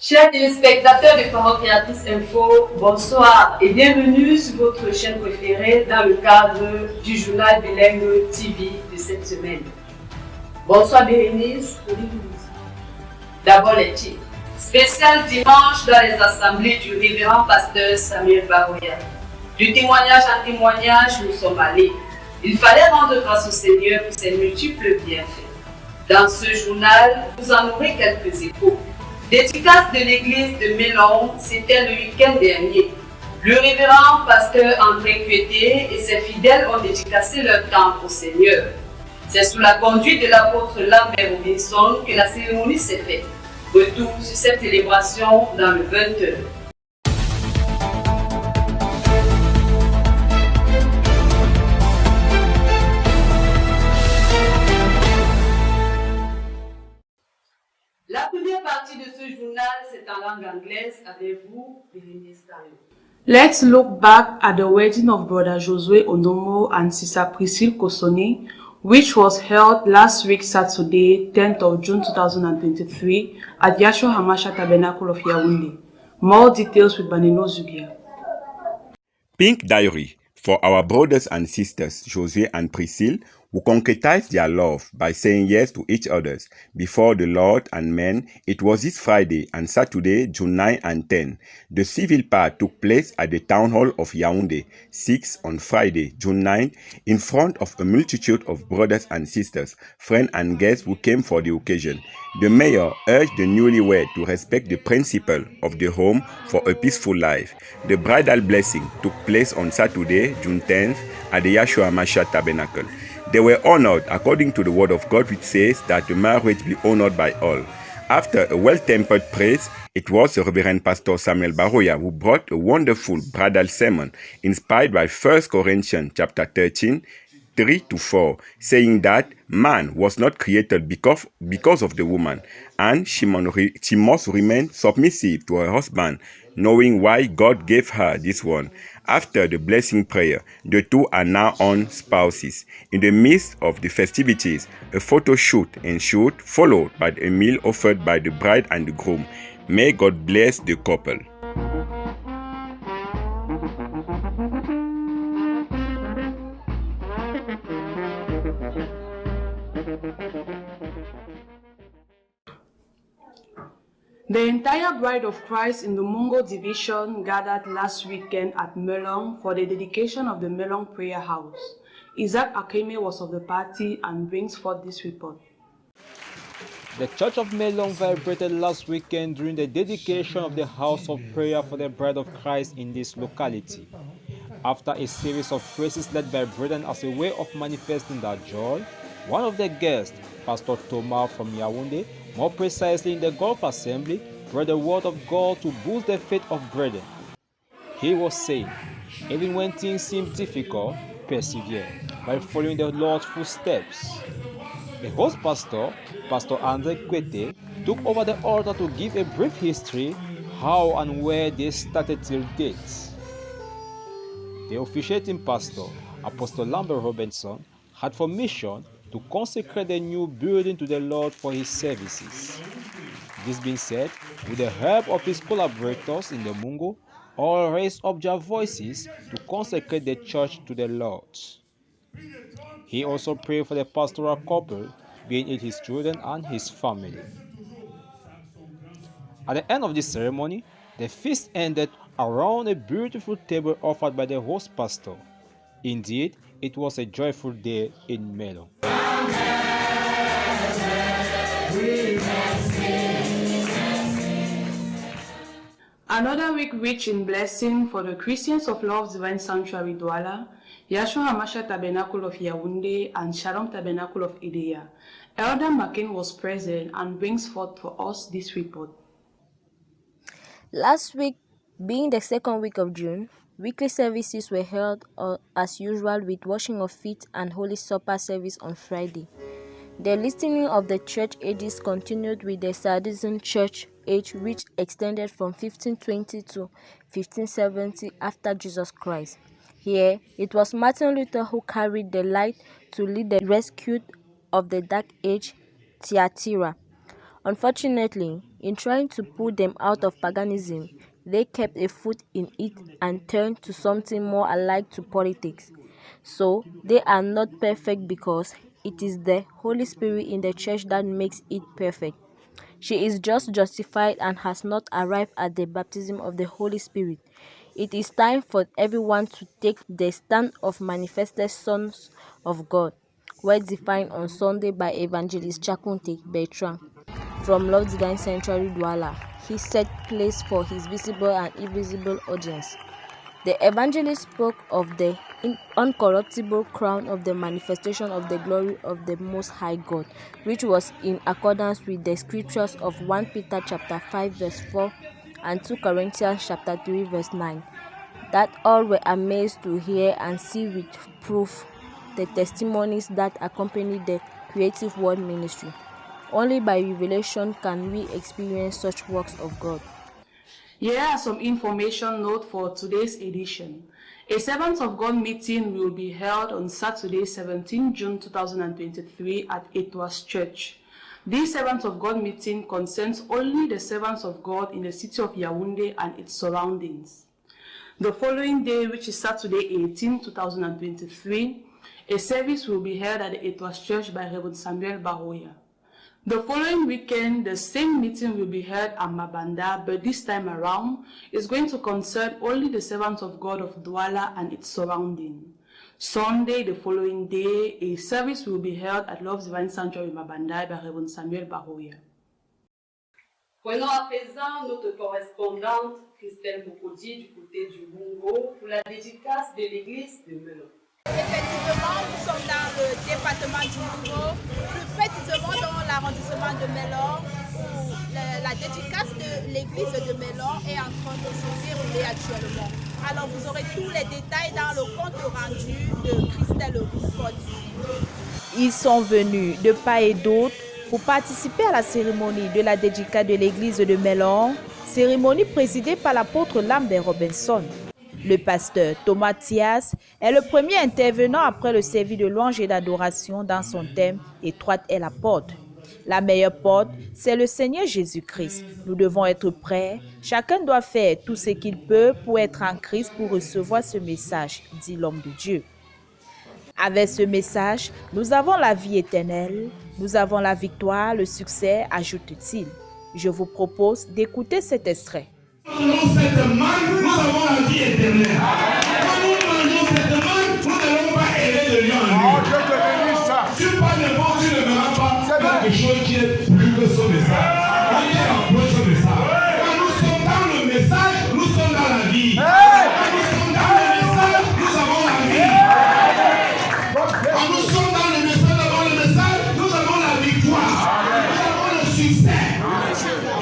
Chers téléspectateurs de Parents Créatrices Info, bonsoir et bienvenue sur votre chaîne préférée dans le cadre du journal bilingue TV de cette semaine. Bonsoir Bérénice. D'abord les titres. Spécial dimanche dans les assemblées du révérend pasteur Samuel Baroya. Du témoignage en témoignage, nous sommes allés. Il fallait rendre grâce au Seigneur pour ses multiples bienfaits. Dans ce journal, vous en aurez quelques échos. Dédicace de l'église de Mélon, c'était le week-end dernier. Le révérend pasteur André Cueté et ses fidèles ont dédicacé leur temps au Seigneur. C'est sous la conduite de l'apôtre Lambert Robinson que la cérémonie s'est faite. Retour sur cette célébration dans le 20h. La première partie de ce journal, c'est en langue anglaise avec vous, Bérénice Tayo. Let's look back at the wedding of Brother Josué Onomo and Sister Priscille Kosoni, which was held last week Saturday, 10th of June 2023 at Yahshua Hamashiach Tabernacle of Yaoundé. More details with Banino Zubia. Pink Diary for our brothers and sisters Josue and Priscille who concretized their love by saying yes to each other before the Lord and men. It was this Friday and Saturday, June 9 and 10. The civil part took place at the town hall of Yaoundé, 6 on Friday, June 9, in front of a multitude of brothers and sisters, friends and guests who came for the occasion. The mayor urged the newlywed to respect the principle of the home for a peaceful life. The bridal blessing took place on Saturday, June 10th, at the Yahshua Hamashiach Tabernacle. They were honored according to the word of God, which says that the marriage be honored by all. After a well-tempered praise, it was the Reverend Pastor Samuel Baroya who brought a wonderful bridal sermon inspired by 1 Corinthians chapter 13, 3-4, saying that man was not created because of the woman, and she must remain submissive to her husband, knowing why God gave her this one. After the blessing prayer, the two are now on spouses. In the midst of the festivities, a photo shoot ensued, followed by a meal offered by the bride and the groom. May God bless the couple. The entire Bride of Christ in the Mungo division gathered last weekend at Melong for the dedication of the Melong Prayer House. Isaac Akeme was of the party and brings forth this report. The Church of Melong vibrated last weekend during the dedication of the House of Prayer for the Bride of Christ in this locality. After a series of praises led by brethren as a way of manifesting their joy, one of the guests, Pastor Thomas from Yaoundé, more precisely in the Gulf Assembly, brought the word of God to boost the faith of brethren. He was saying, even when things seem difficult, persevere by following the Lord's footsteps. The host pastor, Pastor André Cuete, took over the altar to give a brief history, how and where they started till date. The officiating pastor, Apostle Lambert Robinson, had for mission to consecrate the new building to the Lord for his services. This being said, with the help of his collaborators in the Mungo, all raised up their voices to consecrate the church to the Lord. He also prayed for the pastoral couple, being it his children and his family. At the end of this ceremony, the feast ended around a beautiful table offered by the host pastor. Indeed, it was a joyful day in Melo. Another week rich in blessing for the Christians of Love's Divine Sanctuary Douala, Yahshua Hamashiach Tabernacle of Yaoundé, and Shalom Tabernacle of Ideya. Elder Makin was present and brings forth for us this report. Last week, being the second week of June, weekly services were held as usual with washing of feet and Holy Supper service on Friday. The listening of the church ages continued with the Sadducean church age, which extended from 1520 to 1570 after Jesus Christ. Here, it was Martin Luther who carried the light to lead the rescued of the Dark Age, Thyatira. Unfortunately, In trying to pull them out of paganism, they kept a foot in it and turned to something more alike to politics. So, they are not perfect because it is the Holy Spirit in the church that makes it perfect. She is just justified and has not arrived at the baptism of the Holy Spirit. It is time for everyone to take the stand of manifested sons of God, words defined on Sunday by Evangelist Chakunte Bertrand from Love Divine Sanctuary Douala. He set place for his visible and invisible audience. The evangelist spoke of the uncorruptible crown of the manifestation of the glory of the Most High God, which was in accordance with the scriptures of 1 Peter chapter 5 verse 4 and 2 Corinthians chapter 3 verse 9, that all were amazed to hear and see with proof the testimonies that accompany the Creative Word ministry. Only by revelation can we experience such works of God. Here are some information notes for today's edition. A Servants of God meeting will be held on Saturday, 17 June 2023 at Etoise Church. This Servants of God meeting concerns only the servants of God in the city of Yaoundé and its surroundings. The following day, which is Saturday, 18 2023, a service will be held at the Etoise Church by Reverend Samuel Baroya. The following weekend, the same meeting will be held at Mabanda, but this time around, it's going to concern only the servants of God of Douala and its surrounding. Sunday, the following day, a service will be held at Love Divine Sanctuary Mabanda by Reverend Samuel Baroya. Prenons à présent notre correspondante Christelle Mokodi du côté du Bongo pour la dédicace de l'église de Melon. Effectivement, nous sommes dans le département du Congo, plus précisément dans l'arrondissement de Melon, où la dédicace de l'église de Melon est en train de se dérouler actuellement. Alors vous aurez tous les détails dans le compte rendu de Christelle Mokodi. Ils sont venus de part et d'autre pour participer à la cérémonie de la dédicace de l'église de Melon, cérémonie présidée par l'apôtre Lambert Robinson. Le pasteur Thomas Thias est le premier intervenant après le service de louange et d'adoration dans son thème « Étroite est la porte ». La meilleure porte, c'est le Seigneur Jésus-Christ. Nous devons être prêts. Chacun doit faire tout ce qu'il peut pour être en Christ pour recevoir ce message, dit l'homme de Dieu. Avec ce message, nous avons la vie éternelle, nous avons la victoire, le succès, ajoute-t-il. Je vous propose d'écouter cet extrait. Quand nous mangeons cette manne, nous avons la vie éternelle. Quand nous mangeons cette manne, nous n'allons pas élever le lion en lui. Tu parles de bon, tu ne verras pas quelque chose qui est plus que ce message. Quand il approche ce message. Quand nous sommes dans le message, nous sommes dans la vie. Quand nous sommes dans le message, nous avons la vie. Quand nous sommes dans le message, nous avons la victoire. Nous avons le succès.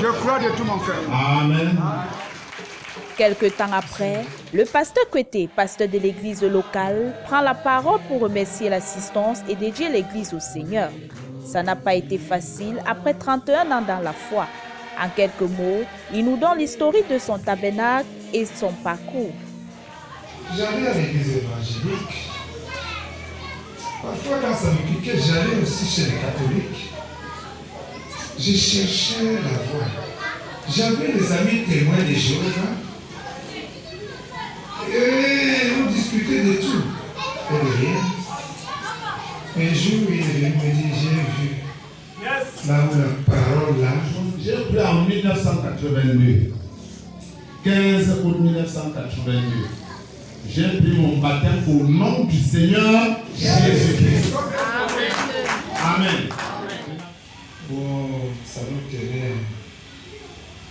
Je crois de tout mon cœur. Amen. Quelque temps après, le pasteur Kwete, pasteur de l'église locale, prend la parole pour remercier l'assistance et dédier l'église au Seigneur. Ça n'a pas été facile après 31 ans dans la foi. En quelques mots, il nous donne l'historique de son tabernacle et son parcours. J'allais à l'église évangélique. Parfois, quand ça me piquait, j'allais aussi chez les catholiques. Je cherchais la voie. J'avais des amis témoins de Jéhovah. Et on discutait de tout et de rien. Un jour, il est venu me dire, j'ai vu là où la parole là. J'ai pris en 1982, 15 août 1982. J'ai pris mon baptême au nom du Seigneur Jésus-Christ. Amen. Bon, ça nous tenait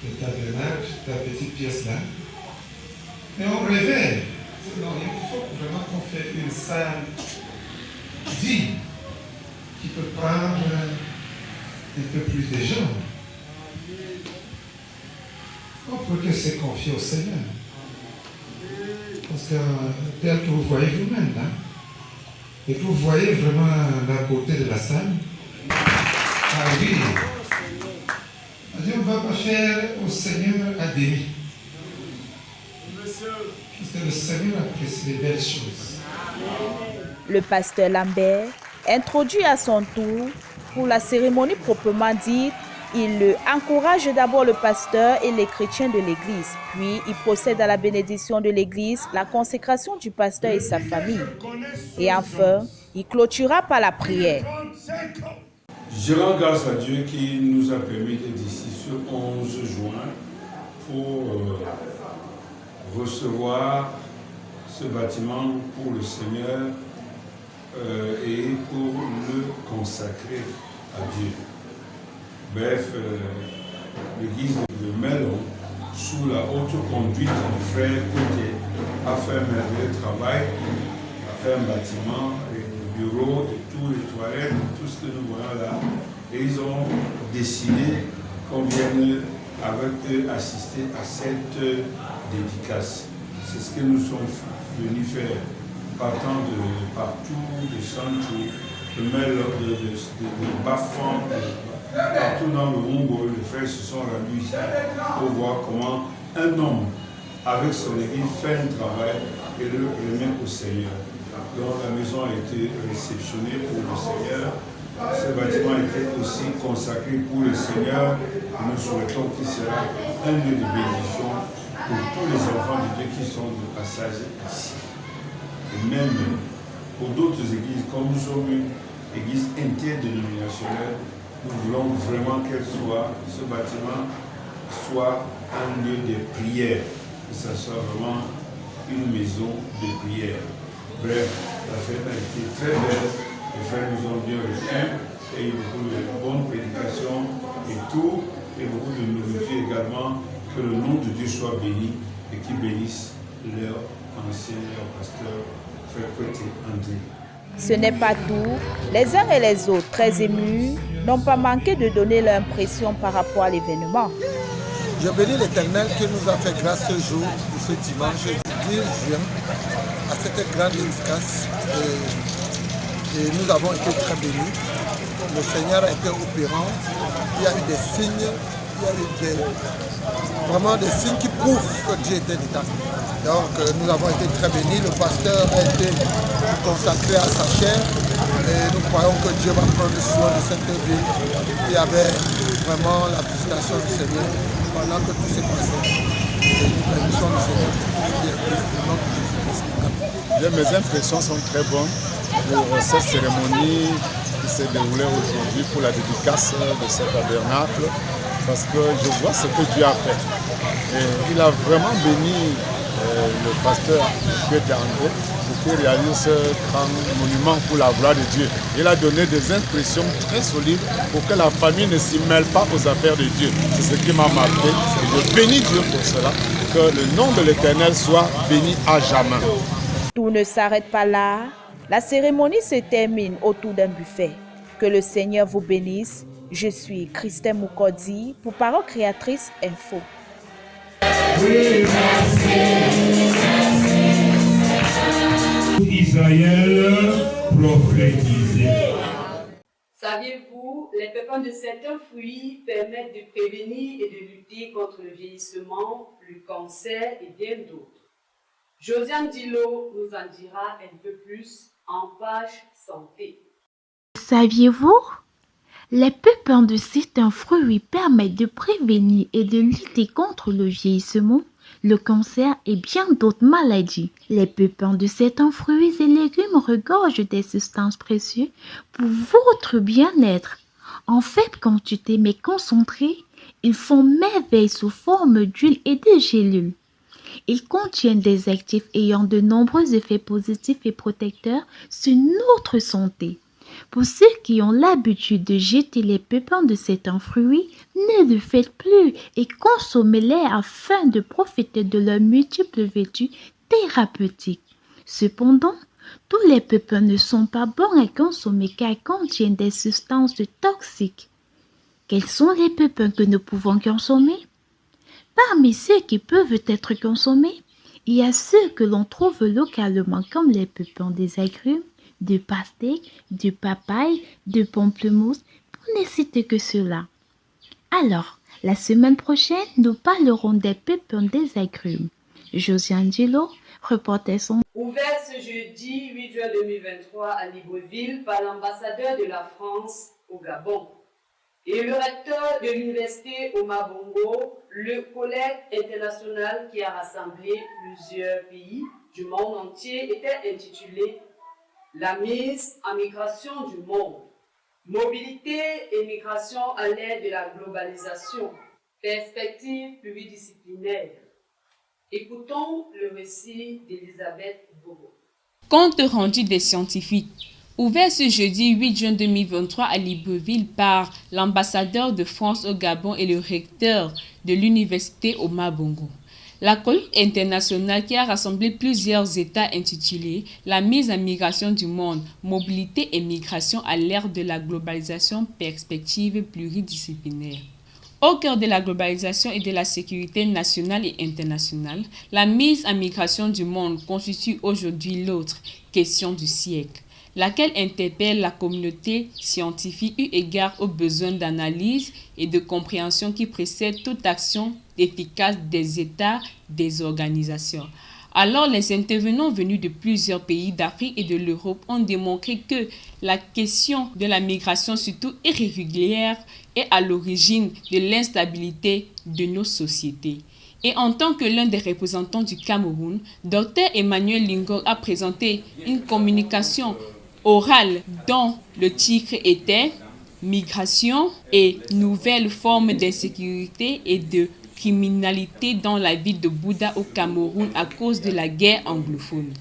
le tabernacle, la petite pièce là. Mais on rêvait. Non, il faut vraiment qu'on fasse une salle digne qui peut prendre un peu plus de gens. On peut que c'est confié au Seigneur. Parce que tel que vous voyez vous-même là, et que vous voyez vraiment la beauté de la salle, ah oui, on ne va pas faire au Seigneur à demi. Parce que le Seigneur apprécie les belles choses. Le pasteur Lambert introduit à son tour, pour la cérémonie proprement dite, Il encourage d'abord le pasteur et les chrétiens de l'église, puis il procède à la bénédiction de l'église, la consécration du pasteur et sa famille. Et enfin, il clôturera par la prière. Je rends grâce à Dieu qui nous a permis d'être ici ce 11 juin pour recevoir ce bâtiment pour le Seigneur et pour le consacrer à Dieu. Bref, l'église de Melon, sous la haute conduite du frère Côté, a fait un merveilleux travail, a fait un bâtiment, et bureaux, et tous les toilettes, tout ce que nous voyons là. Et ils ont décidé qu'on vienne avec eux assister à cette dédicace. C'est ce que nous sommes venus faire, partant de partout, de Sancho, de Melon, de Bafan, partout dans le Congo. Les frères se sont rendus ici pour voir comment un homme avec son église fait un travail et le remet au Seigneur. Donc la maison a été réceptionnée pour le Seigneur. Ce bâtiment a été aussi consacré pour le Seigneur et nous souhaitons qu'il sera un lieu de bénédiction pour tous les enfants de Dieu qui sont de passage ici. Et même pour d'autres églises, comme nous sommes une église interdénominationnelle, nous voulons vraiment ce bâtiment soit un lieu de prière, que ce soit vraiment une maison de prière. Bref, la fête a été très belle, les frères nous ont bien reçus, et il y a eu beaucoup de bonnes prédications et tout, et beaucoup de nourriture également, que le nom de Dieu soit béni et qu'il bénisse leur ancien, leur pasteur, frère Côté André. Ce n'est pas tout. Les uns et les autres, très émus, n'ont pas manqué de donner leur impression par rapport à l'événement. Je bénis l'Éternel qui nous a fait grâce ce jour, ce dimanche 10 juin, à cette grande dédicace. Et nous avons été très bénis. Le Seigneur a été opérant. Il y a eu des signes, il y a eu vraiment des signes qui prouvent que Dieu était là. Donc nous avons été très bénis. Le pasteur a été consacré à sa chair. Et nous croyons que Dieu va prendre soin de cette ville. Il y avait vraiment la visitation du Seigneur pendant que tout s'est passé. Et nous bénissons le Seigneur pour tout ce qui est fait au nom de Jésus-Christ. Mes impressions sont très bonnes pour cette cérémonie qui s'est déroulée aujourd'hui pour la dédicace de ce tabernacle, parce que je vois ce que Dieu a fait. Et il a vraiment béni le pasteur Côté André pour qu'il réalise ce grand monument pour la gloire de Dieu. Il a donné des impressions très solides pour que la famille ne s'y mêle pas aux affaires de Dieu. C'est ce qui m'a marqué. Et je bénis Dieu pour cela, que le nom de l'Éternel soit béni à jamais. Tout ne s'arrête pas là. La cérémonie se termine autour d'un buffet. Que le Seigneur vous bénisse. Je suis Christine Moukodi pour Parole Créatrice Info. Israël prophétisé. Saviez-vous, les pépins de certains fruits permettent de prévenir et de lutter contre le vieillissement, le cancer et bien d'autres. Josiane Dilo nous en dira un peu plus en page santé. Saviez-vous? Les pépins de certains fruits permettent de prévenir et de lutter contre le vieillissement, le cancer et bien d'autres maladies. Les pépins de certains fruits et légumes regorgent des substances précieuses pour votre bien-être. En fait, quantité mais concentrée, ils font merveille sous forme d'huile et de gélules. Ils contiennent des actifs ayant de nombreux effets positifs et protecteurs sur notre santé. Pour ceux qui ont l'habitude de jeter les pépins de certains fruits, ne le faites plus et consommez-les afin de profiter de leurs multiples vertus thérapeutiques. Cependant, tous les pépins ne sont pas bons à consommer car ils contiennent des substances toxiques. Quels sont les pépins que nous pouvons consommer? Parmi ceux qui peuvent être consommés, il y a ceux que l'on trouve localement comme les pépins des agrumes, de pastèques, de papaye, de pamplemousse, pour ne citer que cela. Alors, la semaine prochaine, nous parlerons des pépins des agrumes. Josiane Dilo, reporter son... Ouvert ce jeudi 8 juin 2023 à Libreville par l'ambassadeur de la France au Gabon. Et le recteur de l'université Omar Bongo, le collègue international qui a rassemblé plusieurs pays du monde entier, était intitulé « La mise en migration du monde. Mobilité et migration à l'ère de la globalisation. Perspective pluridisciplinaire ». Écoutons le récit d'Elisabeth Bobo. Compte rendu des scientifiques. Ouvert ce jeudi 8 juin 2023 à Libreville par l'ambassadeur de France au Gabon et le recteur de l'université Omar Bongo. La colloque internationale qui a rassemblé plusieurs États intitulée « La mise en migration du monde, mobilité et migration à l'ère de la globalisation, perspective pluridisciplinaire ». Au cœur de la globalisation et de la sécurité nationale et internationale, la mise en migration du monde constitue aujourd'hui l'autre question du siècle, laquelle interpelle la communauté scientifique eu égard aux besoins d'analyse et de compréhension qui précèdent toute action efficace des États, des organisations. Alors, les intervenants venus de plusieurs pays d'Afrique et de l'Europe ont démontré que la question de la migration, surtout irrégulière, est à l'origine de l'instabilité de nos sociétés. Et en tant que l'un des représentants du Cameroun, Dr Emmanuel Lingor a présenté une communication orale dont le titre était « Migration et nouvelles formes d'insécurité et de criminalité dans la ville de Bouda au Cameroun à cause de la guerre anglophone ».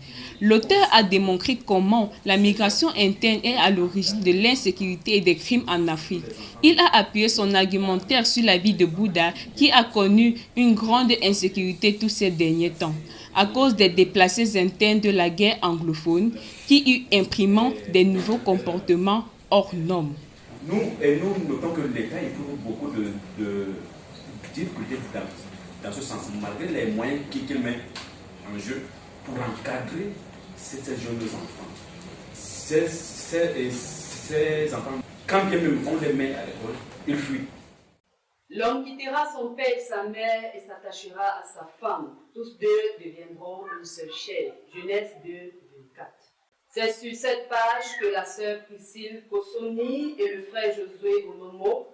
L'auteur a démontré comment la migration interne est à l'origine de l'insécurité et des crimes en Afrique. Il a appuyé son argumentaire sur la ville de Bouda qui a connu une grande insécurité tous ces derniers temps à cause des déplacés internes de la guerre anglophone qui y imprimant des nouveaux comportements hors normes. Nous notons que l'État éprouve beaucoup de difficultés dans ce sens, malgré les moyens qu'il met en jeu pour encadrer ces jeunes enfants. Ces enfants, quand bien même on les met à l'école, ils fuient. L'homme quittera son père et sa mère et s'attachera à sa femme. Tous deux deviendront une seule chair. Genèse 2, 24. C'est sur cette page que la sœur Priscille Kosoni et le frère Josué Onomo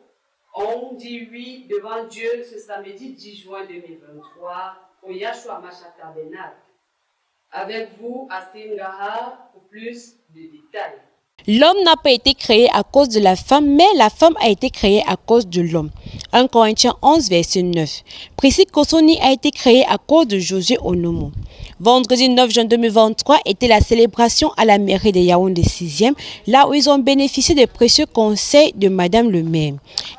ont dit oui devant Dieu ce samedi 10 juin 2023 au Yahshua Mashiach Tabernacle. Avec vous, Astrid Ngahar, pour plus de détails. L'homme n'a pas été créé à cause de la femme, mais la femme a été créée à cause de l'homme. 1 Corinthiens 11, verset 9. Priscille Kosoni a été créée à cause de Josué Onomo. Vendredi 9 juin 2023 était la célébration à la mairie de Yaoundé 6e, là où ils ont bénéficié des précieux conseils de Madame le maire.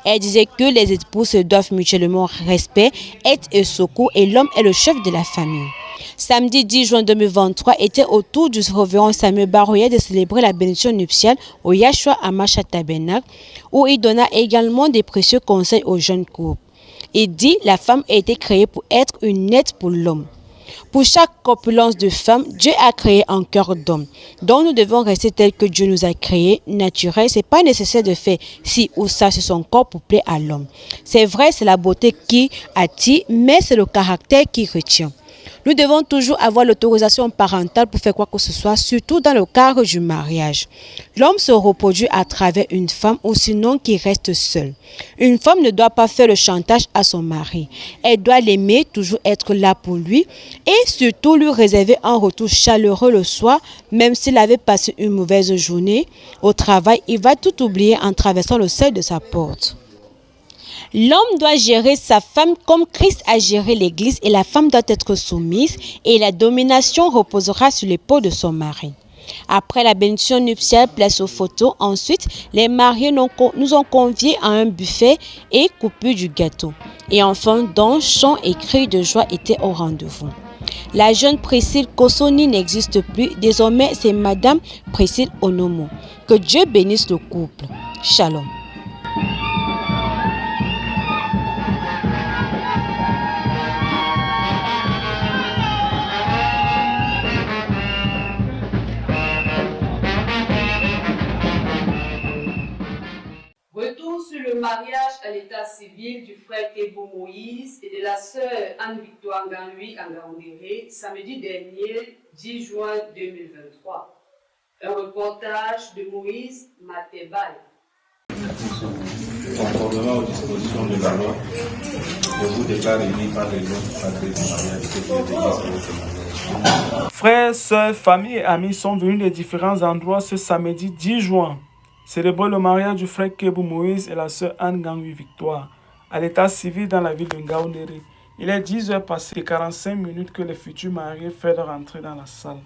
Elle disait que les époux se doivent mutuellement respect, aide et secours et l'homme est le chef de la famille. Samedi 10 juin 2023 était au tour du révérend Samuel Baroya de célébrer la bénédiction nuptiale au Yahshua Mashiach Tabernacle, où il donna également des précieux conseils aux jeunes couples. Il dit la femme a été créée pour être une aide pour l'homme. Pour chaque corpulence de femme, Dieu a créé un cœur d'homme. Donc nous devons rester tels que Dieu nous a créés, naturels. Ce n'est pas nécessaire de faire ci ou ça sur son corps pour plaire à l'homme. C'est vrai, c'est la beauté qui attire, mais c'est le caractère qui retient. Nous devons toujours avoir l'autorisation parentale pour faire quoi que ce soit, surtout dans le cadre du mariage. L'homme se reproduit à travers une femme ou sinon qu'il reste seul. Une femme ne doit pas faire le chantage à son mari. Elle doit l'aimer, toujours être là pour lui et surtout lui réserver un retour chaleureux le soir, même s'il avait passé une mauvaise journée au travail, il va tout oublier en traversant le seuil de sa porte. L'homme doit gérer sa femme comme Christ a géré l'Église et la femme doit être soumise et la domination reposera sur l'épaule de son mari. Après la bénédiction nuptiale, place aux photos. Ensuite, les mariés nous ont conviés à un buffet et coupure du gâteau. Et enfin, danse, chants et cris de joie étaient au rendez-vous. La jeune Priscille Kosoni n'existe plus. Désormais, c'est Madame Priscille Onomo. Que Dieu bénisse le couple. Shalom. Retour sur le mariage à l'état civil du frère Thébo Moïse et de la sœur Anne-Victoire Nganui Ngaoundéré samedi dernier 10 juin 2023. Un reportage de Moïse Matebay. conformément aux dispositions de la loi, je vous déclare réunis par les autres padres du mariage que Dieu bénisse votre mariage. Frères, sœurs, familles et amis sont venus de différents endroits ce samedi 10 juin célébrer le mariage du frère Kebou Moïse et la sœur Anne Gangui Victoire à l'état civil dans la ville de Ngaoundéré. Il est 10h passées et 45 minutes que les futurs mariés font leur entrée dans la salle.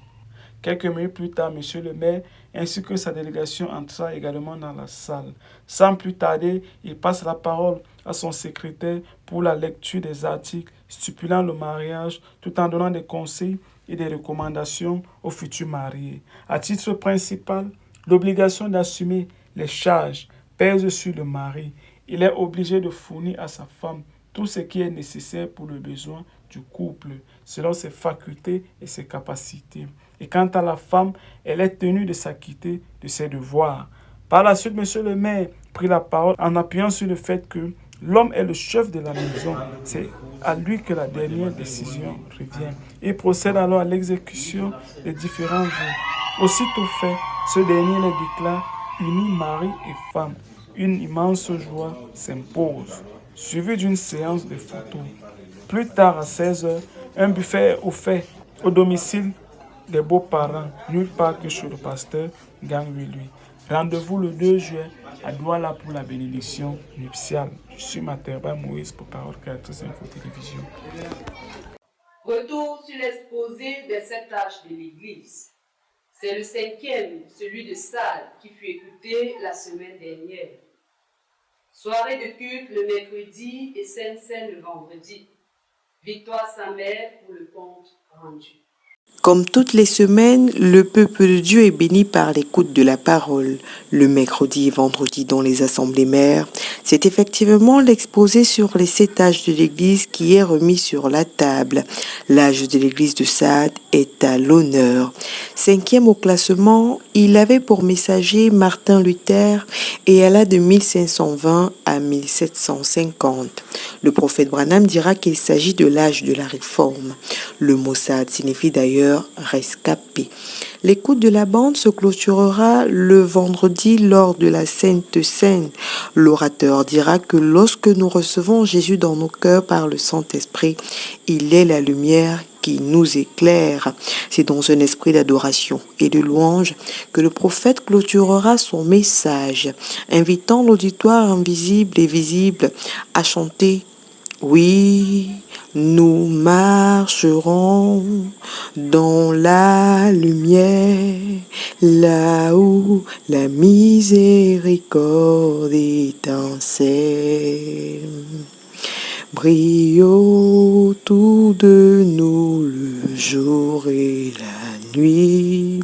Quelques minutes plus tard, M. le maire ainsi que sa délégation entra également dans la salle. Sans plus tarder, il passe la parole à son secrétaire pour la lecture des articles stipulant le mariage tout en donnant des conseils et des recommandations aux futurs mariés. À titre principal, l'obligation d'assumer les charges pèse sur le mari. Il est obligé de fournir à sa femme tout ce qui est nécessaire pour le besoin du couple, selon ses facultés et ses capacités. Et quant à la femme, elle est tenue de s'acquitter de ses devoirs. Par la suite, M. le maire prit la parole en appuyant sur le fait que l'homme est le chef de la maison. C'est à lui que la dernière décision revient. Il procède alors à l'exécution des différents vœux. Aussitôt fait, ce dernier les déclare unis mari et femme. Une immense joie s'impose, suivie d'une séance de photos. Plus tard, à 16h, un buffet est offert au domicile des beaux-parents, nulle part que chez le pasteur Gangui lui. Rendez-vous le 2 juillet à Douala pour la bénédiction nuptiale. Je suis Materba Moïse pour Parole Créatrice Info Télévision. Retour sur l'exposé des 7 âges de l'Église. C'est le 5e, celui de Sade, qui fut écouté la semaine dernière. Soirée de culte le mercredi et Sainte-Seine le vendredi. Victoire Saint-Mère pour le compte rendu. Comme toutes les semaines, le peuple de Dieu est béni par l'écoute de la parole. Le mercredi et vendredi dans les assemblées mères, c'est effectivement l'exposé sur les 7 âges de l'Église qui est remis sur la table. L'âge de l'Église de Sade est à l'honneur. 5e au classement, il avait pour messager Martin Luther et elle a de 1520 à 1750. Le prophète Branham dira qu'il s'agit de l'âge de la réforme. Le mot Sade signifie d'ailleurs rescapé. L'écoute de la bande se clôturera le vendredi lors de la Sainte Seine. L'orateur dira que lorsque nous recevons Jésus dans nos cœurs par le Saint-Esprit, il est la lumière qui nous éclaire. C'est dans un esprit d'adoration et de louange que le prophète clôturera son message, invitant l'auditoire invisible et visible à chanter « Oui, nous marcherons dans la lumière, là où la miséricorde étincelle. Brille autour de nous le jour et la nuit.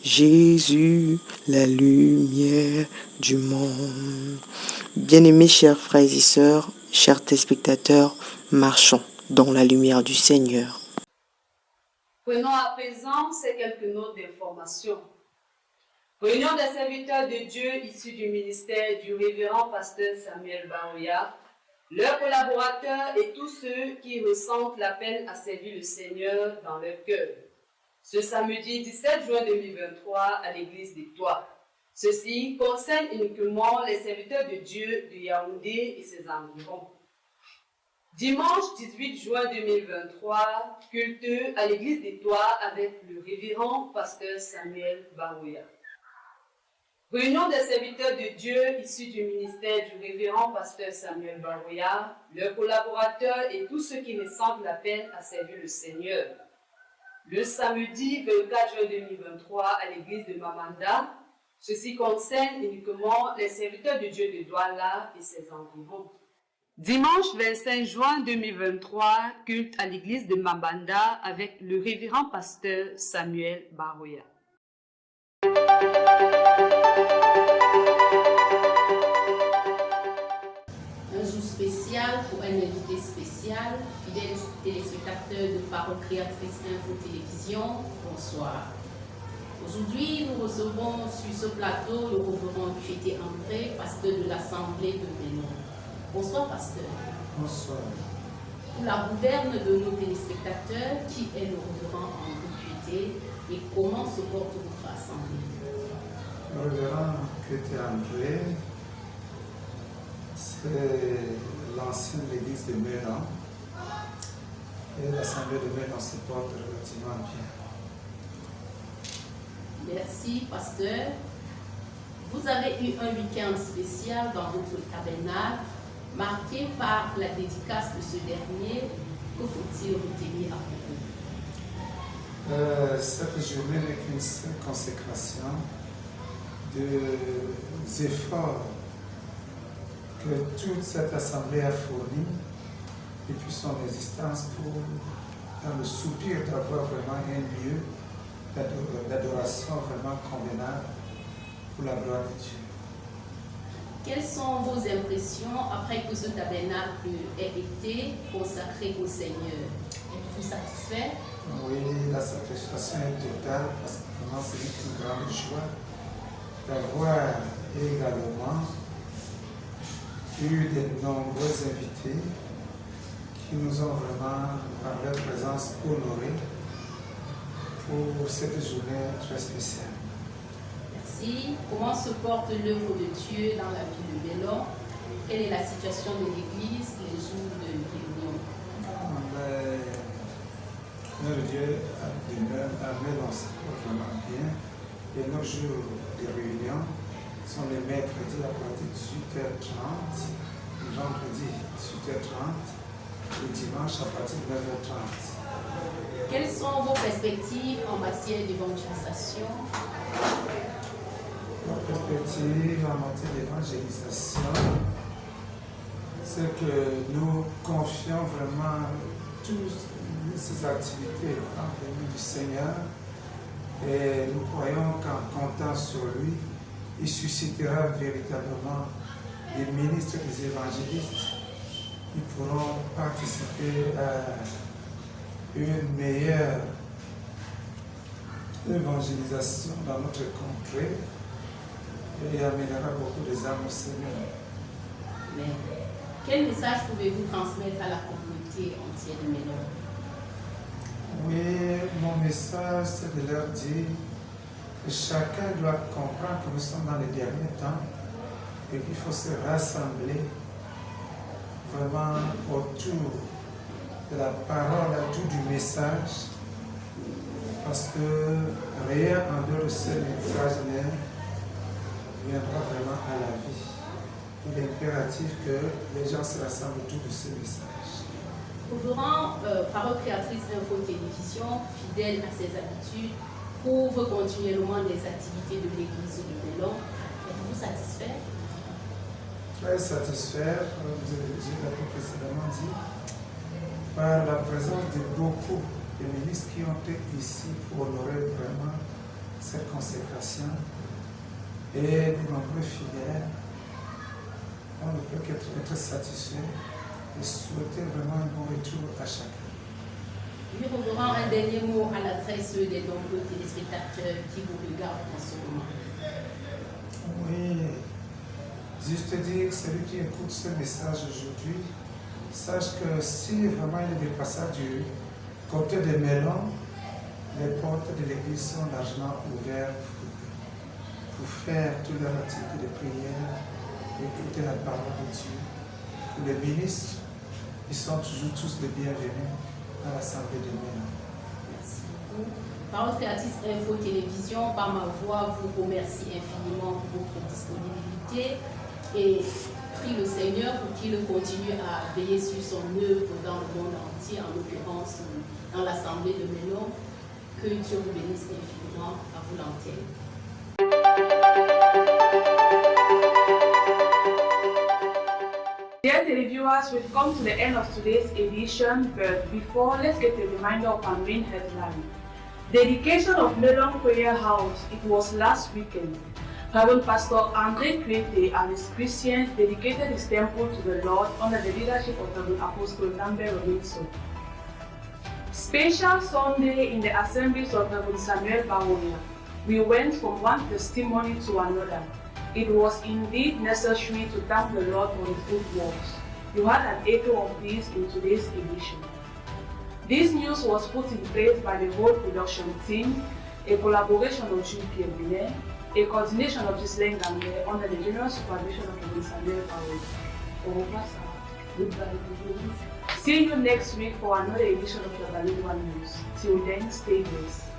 Jésus, la lumière du monde. » Bien-aimés chers frères et sœurs, chers téléspectateurs, marchons dans la lumière du Seigneur. Prenons à présent ces quelques notes d'information. Réunion des serviteurs de Dieu issus du ministère du révérend pasteur Samuel Baroya, leurs collaborateurs et tous ceux qui ressentent l'appel à servir le Seigneur dans leur cœur. Ce samedi 17 juin 2023 à l'église des Toits. Ceci concerne uniquement les serviteurs de Dieu de Yaoundé et ses environs. Dimanche 18 juin 2023, culte à l'église des Toits avec le révérend pasteur Samuel Baroya. Réunion des serviteurs de Dieu issus du ministère du révérend pasteur Samuel Baroya, leurs collaborateurs et tous ceux qui ressentent l'appel à servir le Seigneur. Le samedi 24 juin 2023 à l'église de Mamanda, ceci concerne uniquement les serviteurs de Dieu de Douala et ses environs. Dimanche 25 juin 2023, culte à l'église de Mabanda avec le révérend pasteur Samuel Baroya. Un jour spécial pour un invité spécial, fidèles téléspectateurs de Parole Créatrice Info Télévision, bonsoir. Aujourd'hui, nous recevons sur ce plateau le révérend Piété André, pasteur de l'Assemblée de Bénin. Bonsoir, pasteur. Bonsoir. Pour la gouverne de nos téléspectateurs, qui est le révérend André Piété et comment se porte votre assemblée? Le révérend Piété André c'est l'ancienne église de Mélan. Et l'assemblée de Mélan se porte relativement bien. Merci, pasteur. Vous avez eu un week-end spécial dans votre tabernacle, marqué par la dédicace de ce dernier. Que faut-il retenir à propos? Cette journée n'est qu'une seule consécration des efforts que toute cette assemblée a fournis depuis son existence pour, dans le soupir d'avoir vraiment un lieu d'adoration vraiment convenable pour la gloire de Dieu. Quelles sont vos impressions après que ce tabernacle ait été consacré au Seigneur? Êtes-vous satisfait? Oui, la satisfaction est totale parce que vraiment c'est une grande joie d'avoir également eu de nombreux invités qui nous ont vraiment, par leur présence, honorés pour cette journée très spéciale. Merci. Comment se porte l'œuvre de Dieu dans la ville de Mélan? Quelle est la situation de l'Église les jours de réunion? L'œuvre de Dieu à Mélan se porte vraiment bien. Et nos jours de réunion sont les mercredis à partir de 18h30, le vendredi 18h30, le dimanche à partir de 9h30. Quelles sont vos perspectives en matière d'évangélisation? Nos perspectives en matière d'évangélisation, c'est que nous confions vraiment toutes ces activités entre les mains du Seigneur et nous croyons qu'en comptant sur lui, il suscitera véritablement des ministres et des évangélistes qui pourront participer à une meilleure évangélisation dans notre contrée et amènera beaucoup des âmes au Seigneur. Mais quel message pouvez-vous transmettre à la communauté entière de Mélan? Oui, mon message c'est de leur dire que chacun doit comprendre que nous sommes dans les derniers temps et qu'il faut se rassembler vraiment autour de la parole, autour du message, parce que rien en dehors de ce message viendra vraiment à la vie. Il est impératif que les gens se rassemblent autour de ce message. Couvrant Parole Créatrice Info Télévision, fidèle à ses habitudes, couvre continuellement les activités de l'église de Mélan. Êtes-vous satisfait? Très satisfait, comme j'ai précédemment dit, par la présence de beaucoup de ministres qui ont été ici pour honorer vraiment cette consécration et de nombreux fidèles. On ne peut qu'être satisfait et souhaiter vraiment un bon retour à chacun. Nous reverrons un dernier mot à l'adresse des nombreux téléspectateurs qui vous regardent en ce moment. Oui, juste dire, celui qui écoute ce message aujourd'hui, sache que si vraiment il est dépassé du côté de Mélan, les portes de l'église sont largement ouvertes pour faire toute leur activité de prière, écouter la parole de Dieu. Pour les ministres, ils sont toujours tous les bienvenus à l'Assemblée de Mélan. Merci beaucoup. Parole Créatrice Info Télévision, par ma voix, vous remercie infiniment pour votre disponibilité et prie le Seigneur pour qu'il continue à veiller sur son œuvre dans le monde entier, en l'occurrence dans l'Assemblée de Mélan. Que Dieu vous bénisse infiniment, à vous l'antenne. Dear televiewers, we've come to the end of today's edition, but before, let's get a reminder of our main headline. Dedication of Mélan Prayer House. It was last weekend. Reverend Pastor André Cuete and his Christians dedicated his temple to the Lord under the leadership of Reverend Apostle Lambert Robinson. Special Sunday in the assemblies of Reverend Samuel Bawonia. We went from one testimony to another. It was indeed necessary to thank the Lord for his good works. You had an echo of this in today's edition. This news was put in place by the whole production team, a collaboration of Jules Pierre Binet, a coordination of Ghislaine Gambier under the general supervision of Reverend Samuel Bawonia. Au revoir, Sarah. See you next week for another edition of the Balloon One News. Till then, stay blessed.